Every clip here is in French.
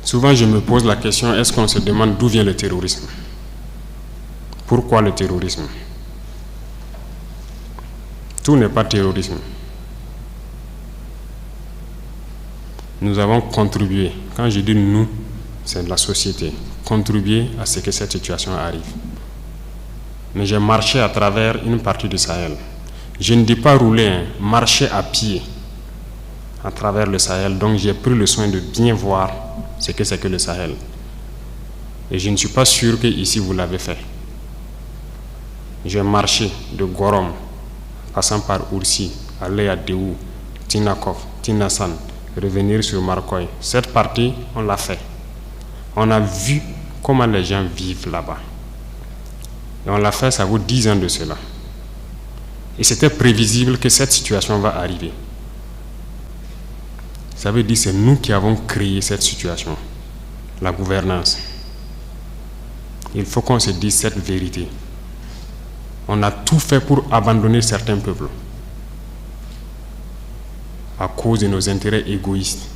Souvent, je me pose la question, est-ce qu'on se demande d'où vient le terrorisme? Pourquoi le terrorisme? Tout n'est pas terrorisme. Nous avons contribué, quand je dis nous, c'est la société, contribué à ce que cette situation arrive. Mais j'ai marché à travers une partie du Sahel. Je ne dis pas rouler, marcher à pied à travers le Sahel. Donc j'ai pris le soin de bien voir ce que c'est que le Sahel. Et je ne suis pas sûr que ici vous l'avez fait. J'ai marché de Gorom, passant par Oursi, aller à Déou, Tinakov, Tinasan, revenir sur Marcoy. Cette partie, on l'a fait. On a vu comment les gens vivent là-bas. Et on l'a fait, ça vaut 10 ans de cela. Et c'était prévisible que cette situation va arriver. Ça veut dire que c'est nous qui avons créé cette situation, la gouvernance. Il faut qu'on se dise cette vérité. On a tout fait pour abandonner certains peuples à cause de nos intérêts égoïstes.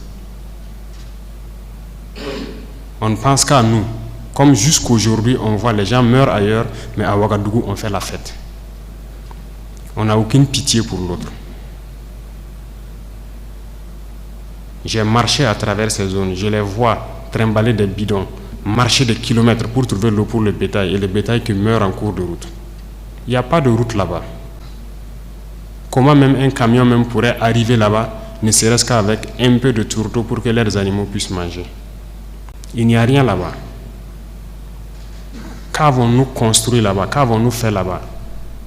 On ne pense qu'à nous. Comme jusqu'aujourd'hui, on voit les gens meurent ailleurs, mais à Ouagadougou, on fait la fête. On n'a aucune pitié pour l'autre. J'ai marché à travers ces zones, je les vois trimballer des bidons, marcher des kilomètres pour trouver l'eau pour le bétail et le bétail qui meurt en cours de route. Il n'y a pas de route là-bas. Comment même un camion même pourrait arriver là-bas, ne serait-ce qu'avec un peu de tourteau pour que leurs animaux puissent manger? Il n'y a rien là-bas. Qu'avons-nous construit là-bas? Qu'avons-nous fait là-bas?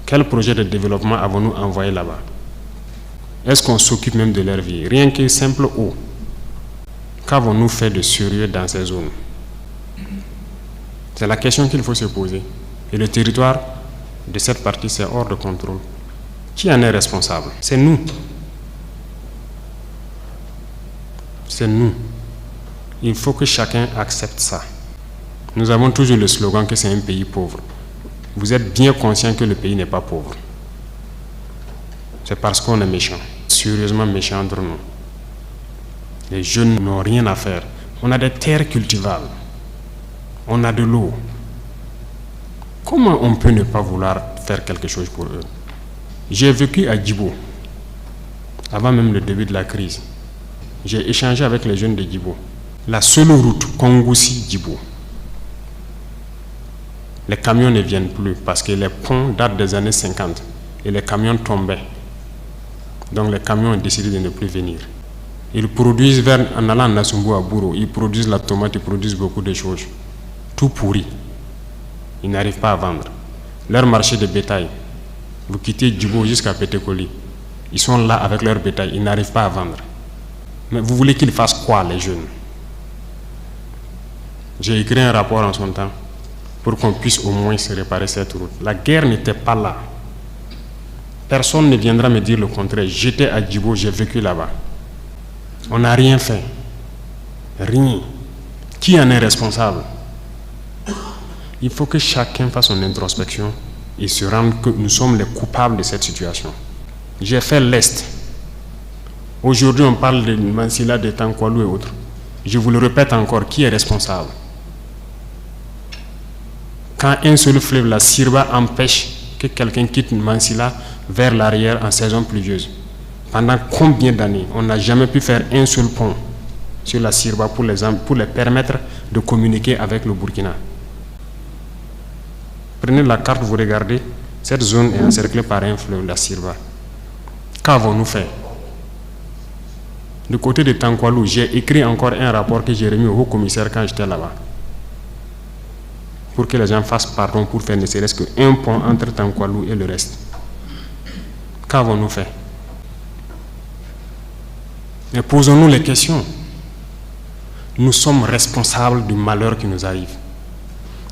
Quel projet de développement avons-nous envoyé là-bas? Est-ce qu'on s'occupe même de leur vie? Rien que simple eau. Qu'avons-nous fait de sérieux dans ces zones? C'est la question qu'il faut se poser. Et le territoire de cette partie, c'est hors de contrôle. Qui en est responsable? C'est nous. C'est nous. Il faut que chacun accepte ça. Nous avons toujours le slogan que c'est un pays pauvre. Vous êtes bien conscient que le pays n'est pas pauvre. C'est parce qu'on est méchant, sérieusement méchant entre nous. Les jeunes n'ont rien à faire. On a des terres cultivables. On a de l'eau. Comment on peut ne pas vouloir faire quelque chose pour eux? J'ai vécu à Djibo, avant même le début de la crise. J'ai échangé avec les jeunes de Djibo. La seule route, Kongoussi-Djibo, les camions ne viennent plus parce que les ponts datent des années 50 et les camions tombaient. Donc les camions ont décidé de ne plus venir. Ils produisent en allant à Nassumbu à Bouro, ils produisent la tomate, ils produisent beaucoup de choses. Tout pourri. Ils n'arrivent pas à vendre. Leur marché de bétail, vous quittez Djibo jusqu'à Pétékoli, ils sont là avec leur bétail, ils n'arrivent pas à vendre. Mais vous voulez qu'ils fassent quoi, les jeunes? J'ai écrit un rapport en son temps pour qu'on puisse au moins se réparer cette route. La guerre n'était pas là. Personne ne viendra me dire le contraire. J'étais à Djibo, j'ai vécu là-bas. On n'a rien fait. Rien. Qui en est responsable? Il faut que chacun fasse son introspection et se rende que nous sommes les coupables de cette situation. J'ai fait l'Est. Aujourd'hui, on parle de Mansilla, de Tankwalou et autres. Je vous le répète encore, qui est responsable? Quand un seul fleuve, la Sirba, empêche que quelqu'un quitte Mansilla vers l'arrière en saison pluvieuse, pendant combien d'années on n'a jamais pu faire un seul pont sur la Sirba pour les permettre de communiquer avec le Burkina? Prenez la carte, vous regardez, cette zone est encerclée par un fleuve, la Sirba. Qu'avons-nous fait? Du côté de Tankwalou, j'ai écrit encore un rapport que j'ai remis au haut commissaire quand j'étais là-bas, pour que les gens fassent pardon pour faire ne serait-ce qu'un pont entre Tankwalou et le reste. Qu'avons-nous fait? Mais posons-nous les questions. Nous sommes responsables du malheur qui nous arrive.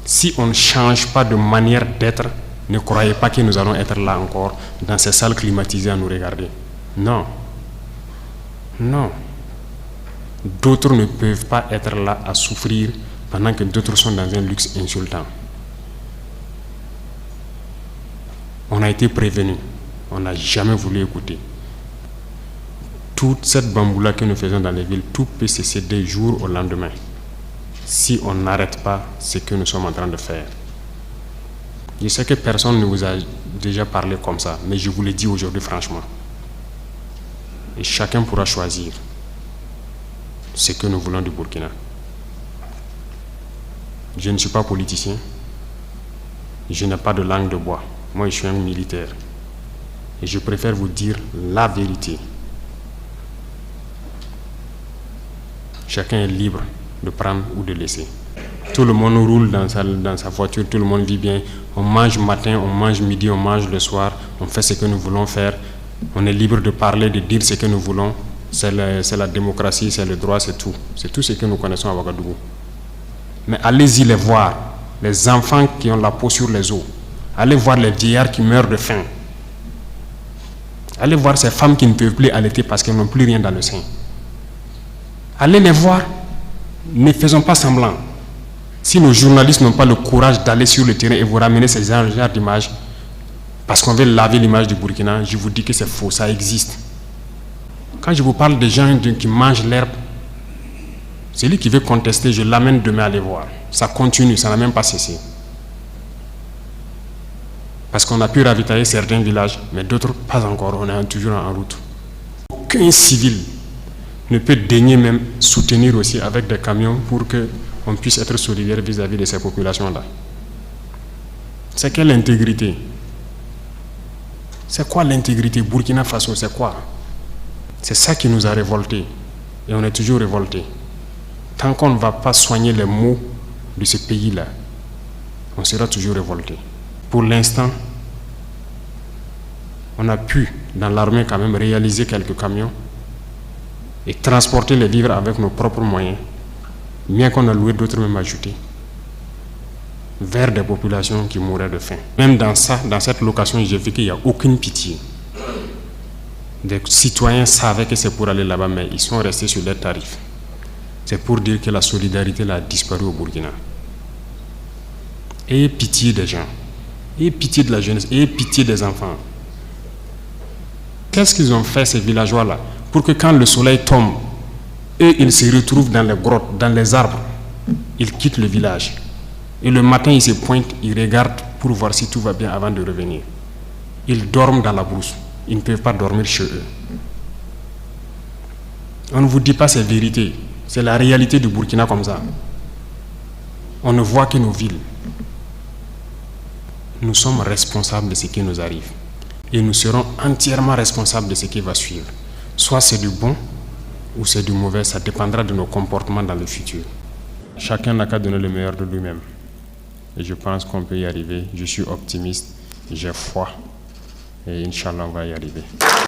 Si on ne change pas de manière d'être, ne croyez pas que nous allons être là encore, dans ces salles climatisées à nous regarder. Non. Non. D'autres ne peuvent pas être là à souffrir pendant que d'autres sont dans un luxe insultant. On a été prévenus. On n'a jamais voulu écouter. Toute cette bamboula que nous faisons dans les villes, tout peut se céder jour au lendemain. si on n'arrête pas ce que nous sommes en train de faire. Je sais que personne ne vous a déjà parlé comme ça, mais je vous le dis aujourd'hui franchement. Et chacun pourra choisir ce que nous voulons du Burkina. Je ne suis pas politicien. Je n'ai pas de langue de bois. Moi, je suis un militaire. Et je préfère vous dire la vérité. Chacun est libre de prendre ou de laisser. Tout le monde roule dans sa voiture, tout le monde vit bien. On mange matin, on mange midi, on mange le soir. On fait ce que nous voulons faire. On est libre de parler, de dire ce que nous voulons. C'est la démocratie, c'est le droit, c'est tout. C'est tout ce que nous connaissons à Ouagadougou. Mais allez-y les voir, les enfants qui ont la peau sur les os. Allez voir les vieillards qui meurent de faim. Allez voir ces femmes qui ne peuvent plus allaiter parce qu'elles n'ont plus rien dans le sein. Allez les voir. Ne faisons pas semblant. Si nos journalistes n'ont pas le courage d'aller sur le terrain et vous ramener ces genres d'images, parce qu'on veut laver l'image du Burkina, je vous dis que c'est faux, ça existe. Quand je vous parle des gens qui mangent l'herbe, celui qui veut contester, je l'amène demain à les voir. Ça continue, ça n'a même pas cessé. Parce qu'on a pu ravitailler certains villages, mais d'autres pas encore, on est toujours en route. Aucun civil ne peut daigner même soutenir aussi avec des camions pour qu'on puisse être solidaire vis-à-vis de ces populations-là. C'est quelle intégrité? C'est quoi l'intégrité? Burkina Faso, c'est quoi? C'est ça qui nous a révoltés. Et on est toujours révoltés. Tant qu'on ne va pas soigner les maux de ce pays-là, on sera toujours révoltés. Pour l'instant, on a pu, dans l'armée quand même, réaliser quelques camions et transporter les vivres avec nos propres moyens, bien qu'on a loué d'autres même ajoutés, vers des populations qui mouraient de faim. Même dans cette location, j'ai vu qu'il n'y a aucune pitié. Des citoyens savaient que c'est pour aller là-bas, mais ils sont restés sur leurs tarifs. C'est pour dire que la solidarité a disparu au Burkina. Ayez pitié des gens, ayez pitié de la jeunesse, ayez pitié des enfants. Qu'est-ce qu'ils ont fait, ces villageois-là, pour que quand le soleil tombe, eux, ils se retrouvent dans les grottes, dans les arbres, ils quittent le village. Et le matin, ils se pointent, ils regardent pour voir si tout va bien avant de revenir. Ils dorment dans la brousse. Ils ne peuvent pas dormir chez eux. On ne vous dit pas ces vérités. C'est la réalité du Burkina comme ça. On ne voit que nos villes. Nous sommes responsables de ce qui nous arrive. Et nous serons entièrement responsables de ce qui va suivre. Soit c'est du bon ou c'est du mauvais, ça dépendra de nos comportements dans le futur. Chacun n'a qu'à donner le meilleur de lui-même. Et je pense qu'on peut y arriver. Je suis optimiste, j'ai foi. Et Inch'Allah, on va y arriver.